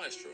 maestro.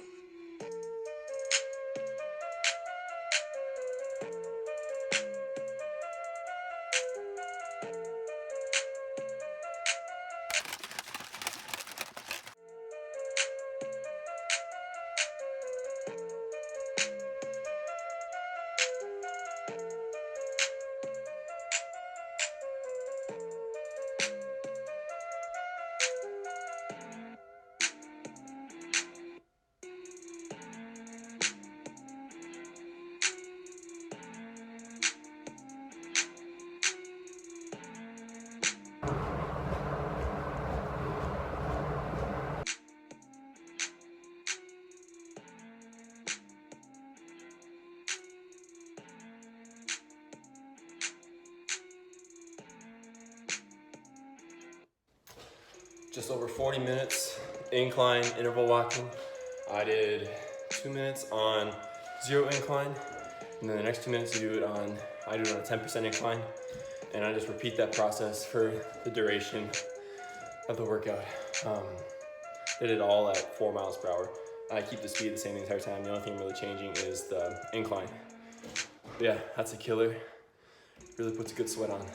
Just over 40 minutes incline interval walking. I did 2 minutes on 0 incline, and then the next 2 minutes I do it on a 10% incline, and I just repeat that process for the duration of the workout. Did it all at 4 miles per hour. I keep the speed the same the entire time. The only thing really changing is the incline. But yeah, that's a killer. Really puts a good sweat on.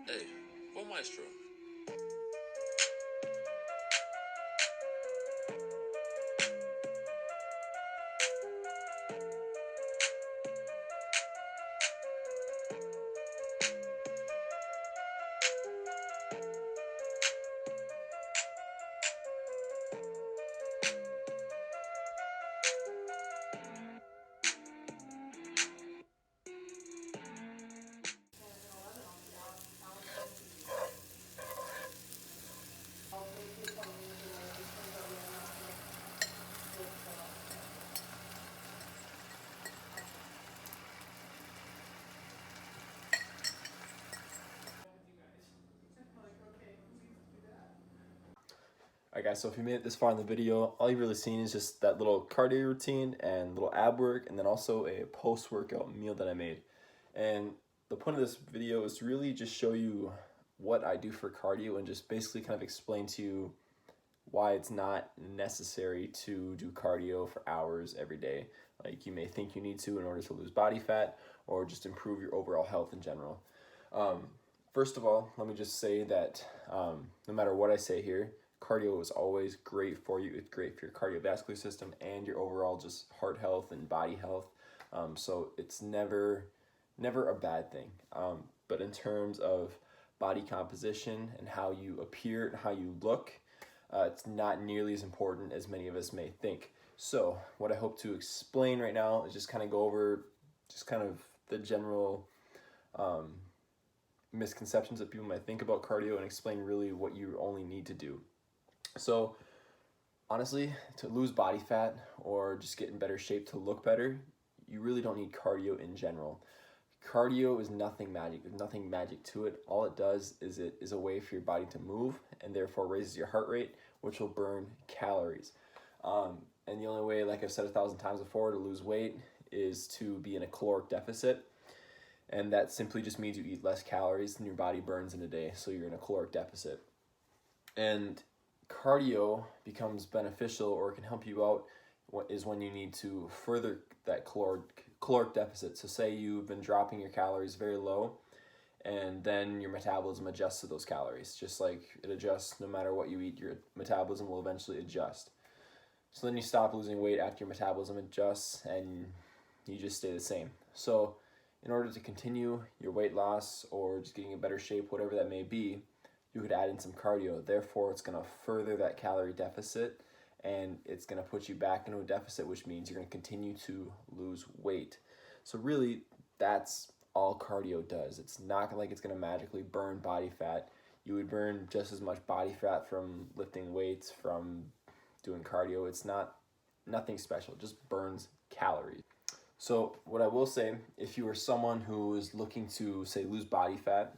Hey, bom maestro. Alright guys, so if you made it this far in the video, all you've really seen is just that little cardio routine and little ab work, and then also a post-workout meal that I made. And the point of this video is to really just show you what I do for cardio and just basically kind of explain to you why it's not necessary to do cardio for hours every day. Like you may think you need to in order to lose body fat or just improve your overall health in general. First of all, let me just say that no matter what I say here, cardio is always great for you. It's great for your cardiovascular system and your overall just heart health and body health. So it's never a bad thing. But in terms of body composition and how you appear and how you look, it's not nearly as important as many of us may think. So what I hope to explain right now is just kind of go over just kind of the general misconceptions that people might think about cardio and explain really what you only need to do. So honestly, to lose body fat or just get in better shape to look better, you really don't need cardio in general. Cardio is nothing magic. There's nothing magic to it. All it does is it is a way for your body to move and therefore raises your heart rate, which will burn calories. And the only way, like I've said 1,000 times before, to lose weight is to be in a caloric deficit. And that simply just means you eat less calories than your body burns in a day, so you're in a caloric deficit. And cardio becomes beneficial or can help you out is when you need to further that caloric deficit. So say you've been dropping your calories very low, and then your metabolism adjusts to those calories. Just like it adjusts no matter what you eat, your metabolism will eventually adjust. So then you stop losing weight after your metabolism adjusts and you just stay the same. So in order to continue your weight loss or just getting in better shape, whatever that may be, you could add in some cardio. Therefore, it's going to further that calorie deficit and it's going to put you back into a deficit, which means you're going to continue to lose weight. So really, that's all cardio does. It's not like it's going to magically burn body fat. You would burn just as much body fat from lifting weights, from doing cardio. It's nothing special. It just burns calories. So what I will say, if you are someone who is looking to, say, lose body fat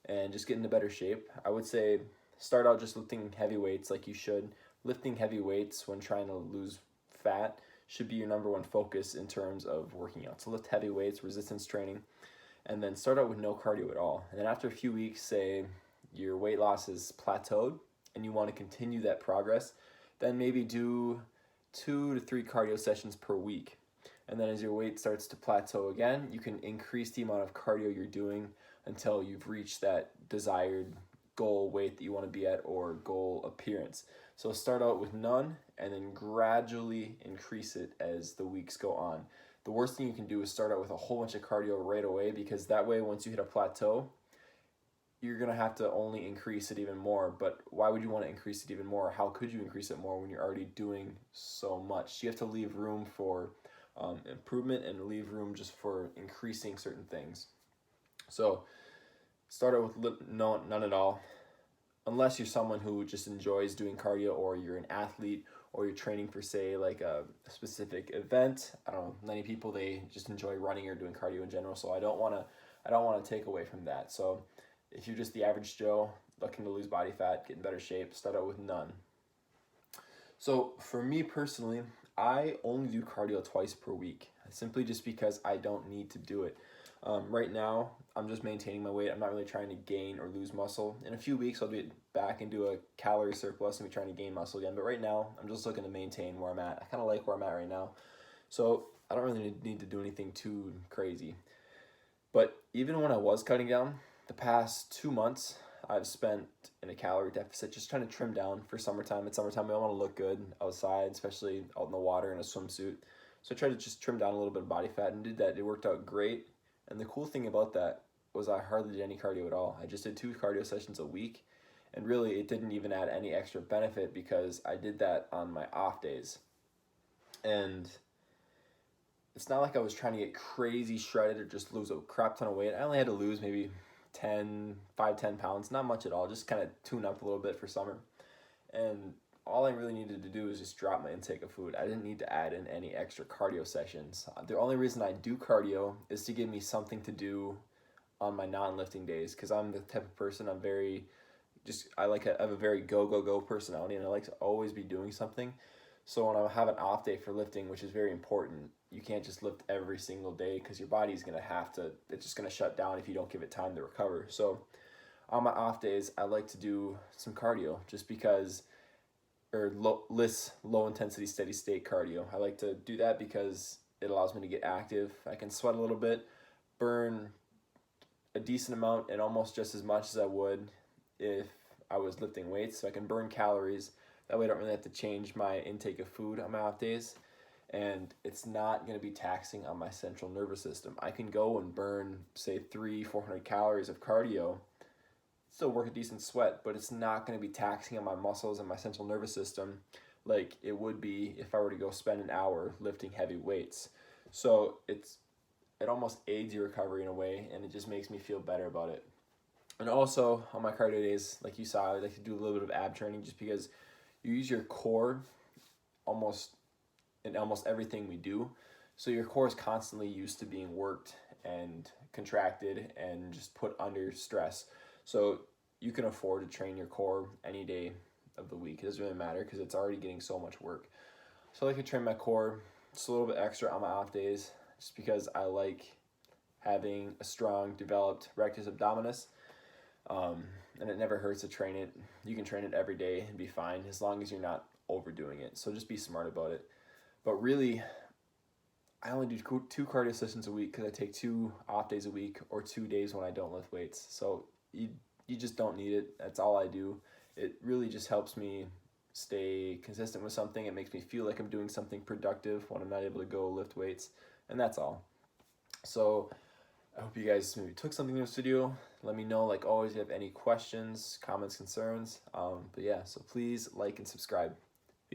and just get into better shape, I would say start out just lifting heavy weights like you should. Lifting heavy weights when trying to lose fat should be your number one focus in terms of working out. So lift heavy weights, resistance training, and then start out with no cardio at all. And then after a few weeks, say your weight loss is plateaued and you want to continue that progress, then maybe do 2 to 3 cardio sessions per week. And then as your weight starts to plateau again, you can increase the amount of cardio you're doing until you've reached that desired goal weight that you want to be at or goal appearance. So start out with none and then gradually increase it as the weeks go on. The worst thing you can do is start out with a whole bunch of cardio right away, because that way once you hit a plateau, you're going to have to only increase it even more. But why would you want to increase it even more? How could you increase it more when you're already doing so much? You have to leave room for improvement and leave room just for increasing certain things. So start out with none at all, unless you're someone who just enjoys doing cardio, or you're an athlete, or you're training for, say, like a specific event. I don't know, many people, they just enjoy running or doing cardio in general, so I don't want to take away from that. So if you're just the average Joe looking to lose body fat, get in better shape, start out with none. So for me personally, I only do cardio twice per week, simply just because I don't need to do it. Right now, I'm just maintaining my weight. I'm not really trying to gain or lose muscle. In a few weeks, I'll be back into a calorie surplus and be trying to gain muscle again. But right now, I'm just looking to maintain where I'm at. I kind of like where I'm at right now. So I don't really need to do anything too crazy. But even when I was cutting down, the past 2 months, I've spent in a calorie deficit, just trying to trim down for summertime. It's summertime, I want to look good outside, especially out in the water in a swimsuit. So I tried to just trim down a little bit of body fat and did that. It worked out great. And the cool thing about that was I hardly did any cardio at all. I just did 2 cardio sessions a week. And really, it didn't even add any extra benefit because I did that on my off days. And it's not like I was trying to get crazy shredded or just lose a crap ton of weight. I only had to lose maybe 10 pounds, not much at all, just kind of tune up a little bit for summer. And all I really needed to do is just drop my intake of food. I didn't need to add in any extra cardio sessions. The only reason I do cardio is to give me something to do on my non-lifting days, because I'm the type of person, I have a very go personality, and I like to always be doing something. So when I have an off day for lifting, which is very important, you can't just lift every single day because your body's going to it's just going to shut down if you don't give it time to recover. So on my off days, I like to do some cardio just because, or low intensity, steady state cardio. I like to do that because it allows me to get active. I can sweat a little bit, burn a decent amount, and almost just as much as I would if I was lifting weights. So I can burn calories. That way I don't really have to change my intake of food on my off days. And it's not going to be taxing on my central nervous system. I can go and burn, say, 300-400 calories of cardio, still work a decent sweat, but it's not going to be taxing on my muscles and my central nervous system like it would be if I were to go spend an hour lifting heavy weights. So it almost aids your recovery in a way, and it just makes me feel better about it. And also on my cardio days, like you saw, I like to do a little bit of ab training just because you use your core in almost everything we do. So your core is constantly used to being worked and contracted and just put under stress. So you can afford to train your core any day of the week. It doesn't really matter because it's already getting so much work. So I like to train my core just a little bit extra on my off days just because I like having a strong, developed rectus abdominis. And it never hurts to train it. You can train it every day and be fine as long as you're not overdoing it. So just be smart about it. But really, I only do 2 cardio sessions a week because I take 2 off days a week or 2 days when I don't lift weights. So you just don't need it. That's all I do. It really just helps me stay consistent with something. It makes me feel like I'm doing something productive when I'm not able to go lift weights, and that's all. So I hope you guys maybe took something from this video. Let me know, like always, if you have any questions, comments, concerns. But yeah, so please like and subscribe.